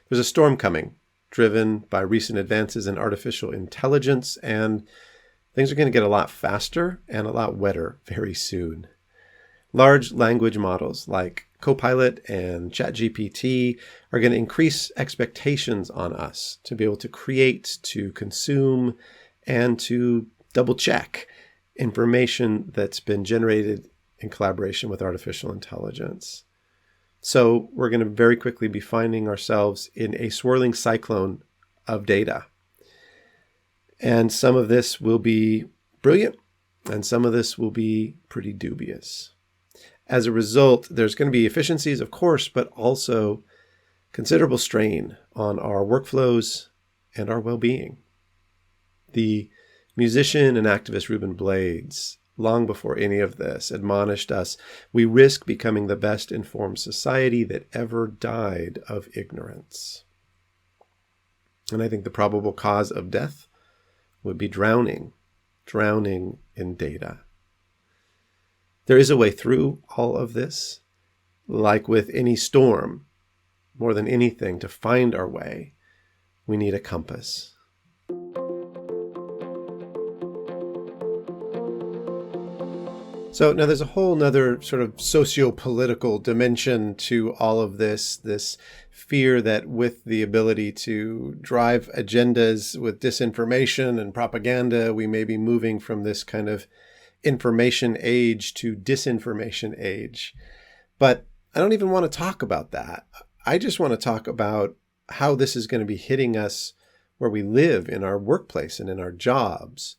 There's a storm coming, driven by recent advances in artificial intelligence, and things are going to get a lot faster and a lot wetter very soon. Large language models like CoPilot and ChatGPT are going to increase expectations on us to be able to create, to consume, and to double check information that's been generated in collaboration with artificial intelligence. So we're going to very quickly be finding ourselves in a swirling cyclone of data. And some of this will be brilliant, and some of this will be pretty dubious. As a result, there's going to be efficiencies, of course, but also considerable strain on our workflows and our well-being. The musician and activist Ruben Blades, long before any of this, admonished us, we risk becoming the best informed society that ever died of ignorance. And I think the probable cause of death would be drowning in data. There is a way through all of this. Like with any storm, more than anything, to find our way, we need a compass. So now there's a whole nother sort of socio-political dimension to all of this fear that with the ability to drive agendas with disinformation and propaganda, we may be moving from this kind of information age to disinformation age. But I don't even want to talk about that. I just want to talk about how this is going to be hitting us where we live in our workplace and in our jobs.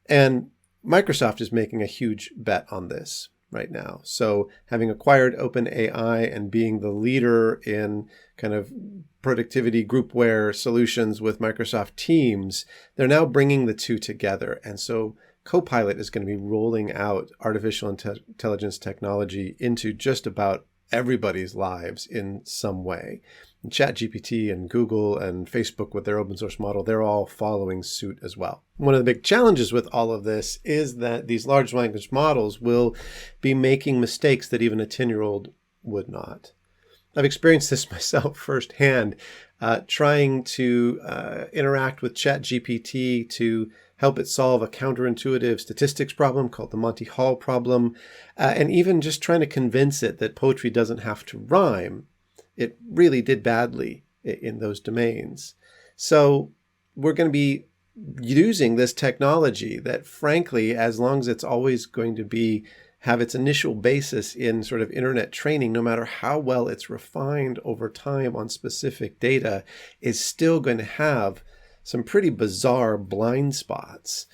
And Microsoft is making a huge bet on this right now. So having acquired OpenAI and being the leader in kind of productivity groupware solutions with Microsoft Teams, they're now bringing the two together. And so CoPilot is going to be rolling out artificial intelligence technology into just about everybody's lives in some way. And ChatGPT and Google and Facebook with their open source model, they're all following suit as well. One of the big challenges with all of this is that these large language models will be making mistakes that even a 10-year-old would not. I've experienced this myself firsthand, trying to interact with ChatGPT to help it solve a counterintuitive statistics problem called the Monty Hall problem, and even just trying to convince it that poetry doesn't have to rhyme. It really did badly in those domains. So we're going to be using this technology that, frankly, as long as it's always going to have its initial basis in sort of internet training, no matter how well it's refined over time on specific data, is still going to have some pretty bizarre blind spots.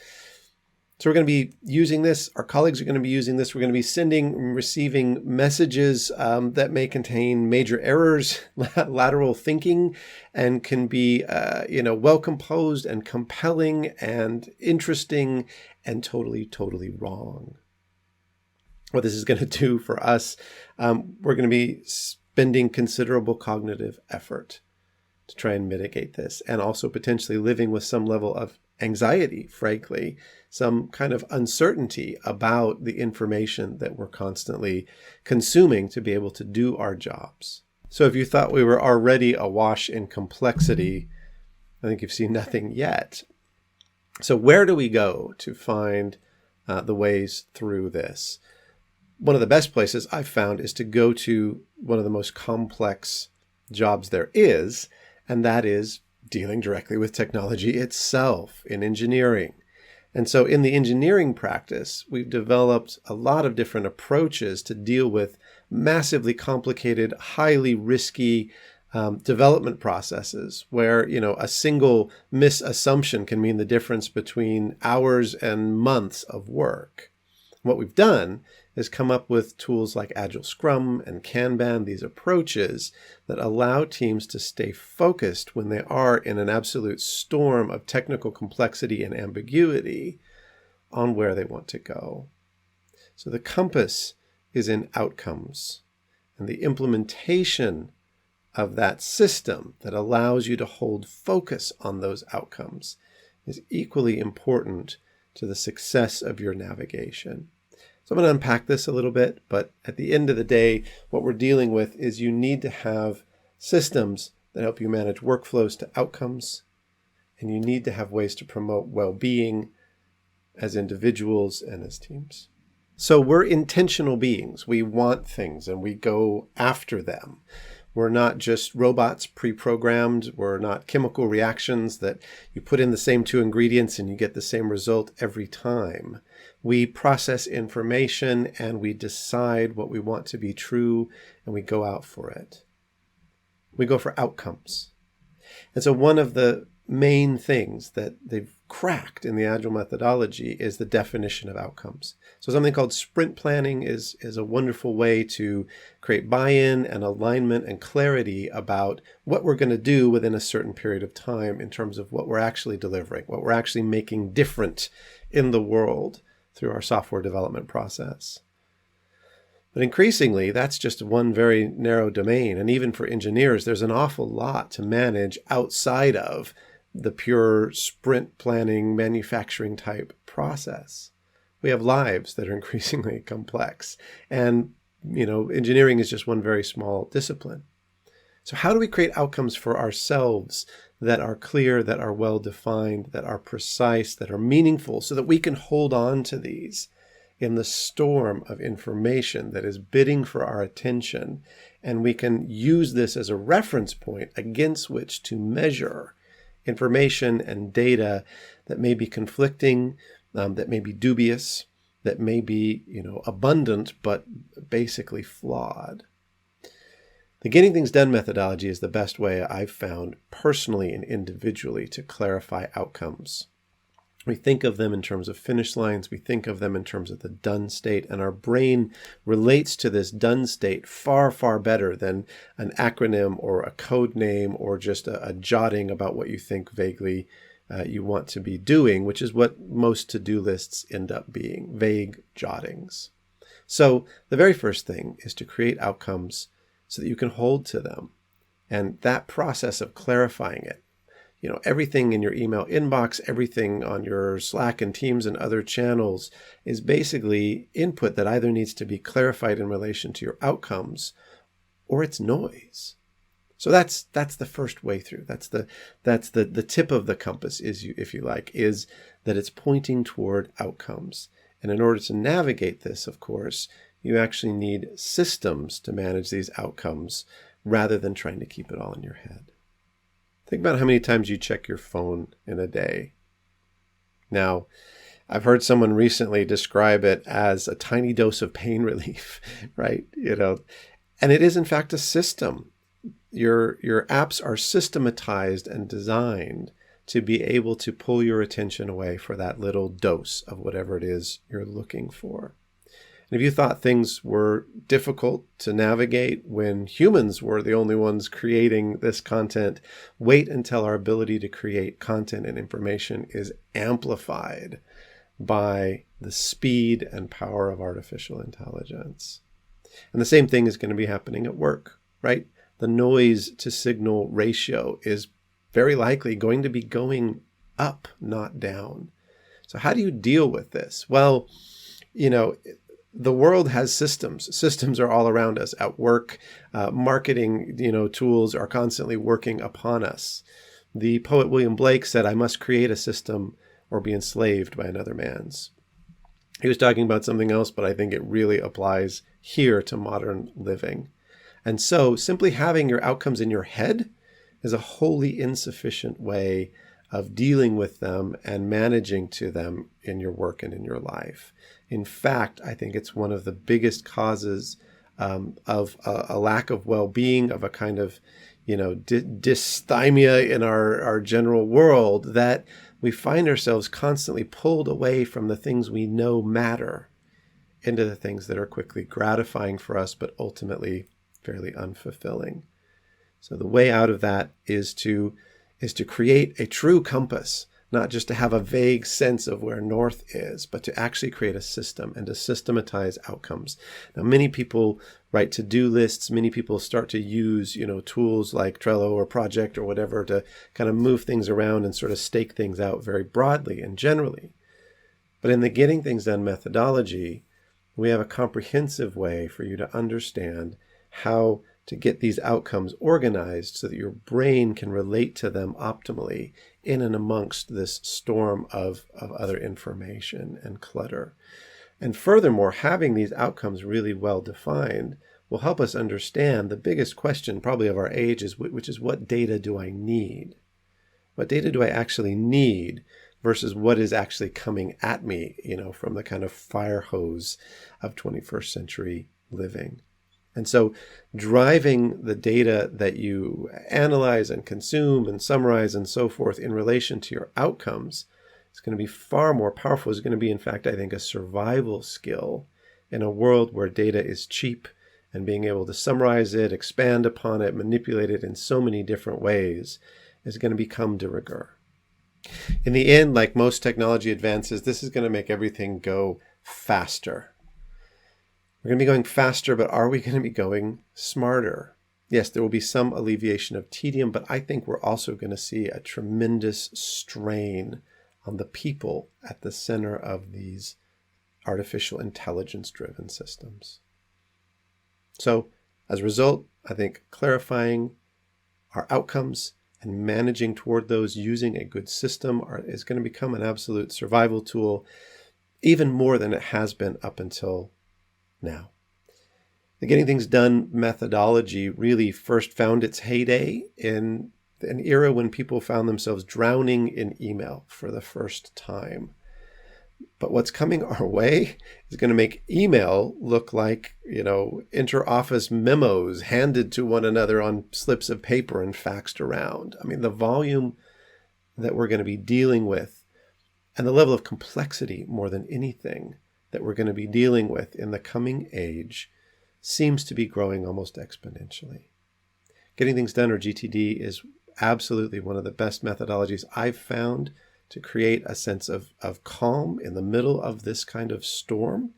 So we're going to be using this. Our colleagues are going to be using this. We're going to be sending and receiving messages that may contain major errors, lateral thinking, and can be, well composed and compelling and interesting and totally wrong. What this is going to do for us, we're going to be spending considerable cognitive effort to try and mitigate this, and also potentially living with some level of anxiety, frankly, some kind of uncertainty about the information that we're constantly consuming to be able to do our jobs. So if you thought we were already awash in complexity, I think you've seen nothing yet. So where do we go to find the ways through this? One of the best places I've found is to go to one of the most complex jobs there is, and that is dealing directly with technology itself in engineering. And so in the engineering practice, we've developed a lot of different approaches to deal with massively complicated, highly risky development processes where, a single misassumption can mean the difference between hours and months of work. What we've done is come up with tools like Agile Scrum and Kanban, these approaches that allow teams to stay focused when they are in an absolute storm of technical complexity and ambiguity on where they want to go. So the compass is in outcomes, and the implementation of that system that allows you to hold focus on those outcomes is equally important to the success of your navigation. So I'm going to unpack this a little bit, but at the end of the day, what we're dealing with is you need to have systems that help you manage workflows to outcomes, and you need to have ways to promote well-being as individuals and as teams. So we're intentional beings. We want things and we go after them. We're not just robots pre-programmed. We're not chemical reactions that you put in the same two ingredients and you get the same result every time. We process information and we decide what we want to be true and we go out for it. We go for outcomes. And so one of the main things that they've cracked in the Agile methodology is the definition of outcomes. So something called sprint planning is a wonderful way to create buy-in and alignment and clarity about what we're going to do within a certain period of time in terms of what we're actually delivering, what we're actually making different in the world through our software development process. But increasingly, that's just one very narrow domain. And even for engineers, there's an awful lot to manage outside of the pure sprint planning, manufacturing type process. We have lives that are increasingly complex. And, engineering is just one very small discipline. So how do we create outcomes for ourselves that are clear, that are well-defined, that are precise, that are meaningful, so that we can hold on to these in the storm of information that is bidding for our attention, and we can use this as a reference point against which to measure information and data that may be conflicting, that may be dubious, that may be, abundant, but basically flawed. The Getting Things Done methodology is the best way I've found personally and individually to clarify outcomes. We think of them in terms of finish lines. We think of them in terms of the done state. And our brain relates to this done state far, far better than an acronym or a code name or just a jotting about what you think vaguely you want to be doing, which is what most to-do lists end up being, vague jottings. So the very first thing is to create outcomes so that you can hold to them. And that process of clarifying it, everything in your email inbox, everything on your Slack and Teams and other channels is basically input that either needs to be clarified in relation to your outcomes or it's noise. So that's the first way through. That's the tip of the compass, if you like, is that it's pointing toward outcomes. And in order to navigate this, of course, you actually need systems to manage these outcomes rather than trying to keep it all in your head. Think about how many times you check your phone in a day. Now, I've heard someone recently describe it as a tiny dose of pain relief, right? And it is in fact a system. Your apps are systematized and designed to be able to pull your attention away for that little dose of whatever it is you're looking for. And if you thought things were difficult to navigate when humans were the only ones creating this content, wait until our ability to create content and information is amplified by the speed and power of artificial intelligence. And the same thing is going to be happening at work, right? The noise to signal ratio is very likely going to be going up, not down. So how do you deal with this? Well, the world has systems. Systems are all around us at work. Marketing, tools are constantly working upon us. The poet William Blake said, "I must create a system or be enslaved by another man's." He was talking about something else, but I think it really applies here to modern living. And so simply having your outcomes in your head is a wholly insufficient way of dealing with them and managing to them in your work and in your life. In fact, I think it's one of the biggest causes of a lack of well-being, of a kind of, dysthymia in our general world, that we find ourselves constantly pulled away from the things we know matter into the things that are quickly gratifying for us, but ultimately fairly unfulfilling. So the way out of that is to create a true compass, not just to have a vague sense of where north is, but to actually create a system and to systematize outcomes. Now, many people write to-do lists. Many people start to use, tools like Trello or Project or whatever to kind of move things around and sort of stake things out very broadly and generally. But in the Getting Things Done methodology, we have a comprehensive way for you to understand how to get these outcomes organized so that your brain can relate to them optimally in and amongst this storm of other information and clutter. And furthermore, having these outcomes really well defined will help us understand the biggest question probably of our age, which is, what data do I need? What data do I actually need versus what is actually coming at me, from the kind of fire hose of 21st century living? And so driving the data that you analyze and consume and summarize and so forth in relation to your outcomes is going to be far more powerful. It's going to be, in fact, I think, a survival skill in a world where data is cheap, and being able to summarize it, expand upon it, manipulate it in so many different ways is going to become de rigueur. In the end, like most technology advances, this is going to make everything go faster. We're going to be going faster, but are we going to be going smarter? Yes, there will be some alleviation of tedium, but I think we're also going to see a tremendous strain on the people at the center of these artificial intelligence-driven systems. So, as a result, I think clarifying our outcomes and managing toward those using a good system is going to become an absolute survival tool, even more than it has been up until now. The getting things done methodology really first found its heyday in an era when people found themselves drowning in email for the first time. But what's coming our way is going to make email look like, inter-office memos handed to one another on slips of paper and faxed around. I mean, the volume that we're going to be dealing with and the level of complexity more than anything that we're going to be dealing with in the coming age seems to be growing almost exponentially. Getting things done, or GTD, is absolutely one of the best methodologies I've found to create a sense of calm in the middle of this kind of storm.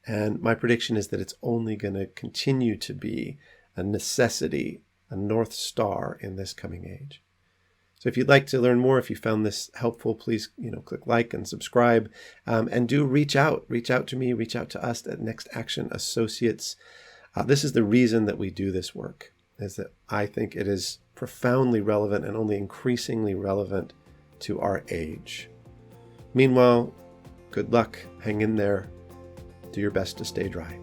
And my prediction is that it's only going to continue to be a necessity, a North Star in this coming age. So if you'd like to learn more, if you found this helpful, please, click like and subscribe, and do reach out to me, reach out to us at Next Action Associates. This is the reason that we do this work, is that I think it is profoundly relevant and only increasingly relevant to our age. Meanwhile, good luck, hang in there, do your best to stay dry.